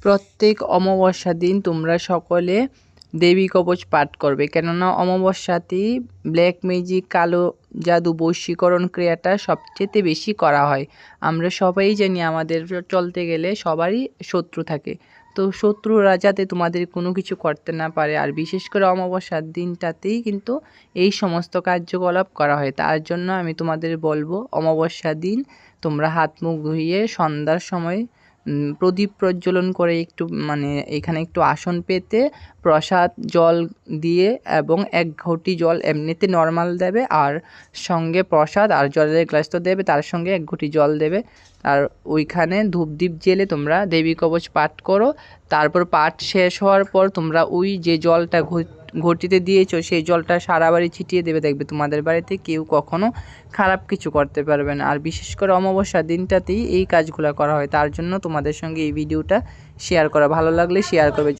প্রত্যেক অমাবস্যার দিন তোমরা সকলে দেবী কবচ পাঠ করবে, কেননা অমাবস্যাতেই ব্ল্যাক ম্যাজিক, কালো জাদু, বশীকরণ ক্রিয়াটা সবচেয়ে বেশি করা হয়। আমরা সবাই জানি আমাদের চলতে গেলে সবারই শত্রু থাকে, তো শত্রুরা যাতে তোমাদের কোনো কিছু করতে না পারে, আর বিশেষ করে অমাবস্যার দিনটাতেই কিন্তু এই সমস্ত কার্যকলাপ করা হয়। তার জন্য আমি তোমাদের বলবো, অমাবস্যার দিন তোমরা হাত মুখ ধুয়ে সন্ধ্যার সময় প্রদীপ প্রজ্বলন করে একটু এখানে একটু আসন পেতে প্রসাদ জল দিয়ে এবং 1 ঘটি জল এমনিতে নর্মাল দেবে, আর সঙ্গে প্রসাদ আর জলের গ্লাস তো দেবে, তার সঙ্গে 1 ঘটি জল দেবে। আর ওইখানে ধূপদীপ জেলে তোমরা দেবী কবচ পাঠ করো। তারপর পাঠ শেষ হওয়ার পর তোমরা ওই যে জলটা ঘটিতে দিয়েছো সেই জলটা সারা বাড়ি ছিটিয়ে দেবে। দেখবে তোমাদের বাড়িতে কেউ কখনো খারাপ কিছু করতে পারবে না। আর বিশেষ করে অমাবস্যার দিনটাতেই এই কাজগুলো করা হয়, তার জন্য তোমাদের সঙ্গে এই ভিডিওটা শেয়ার করা। ভালো লাগলে শেয়ার করবে।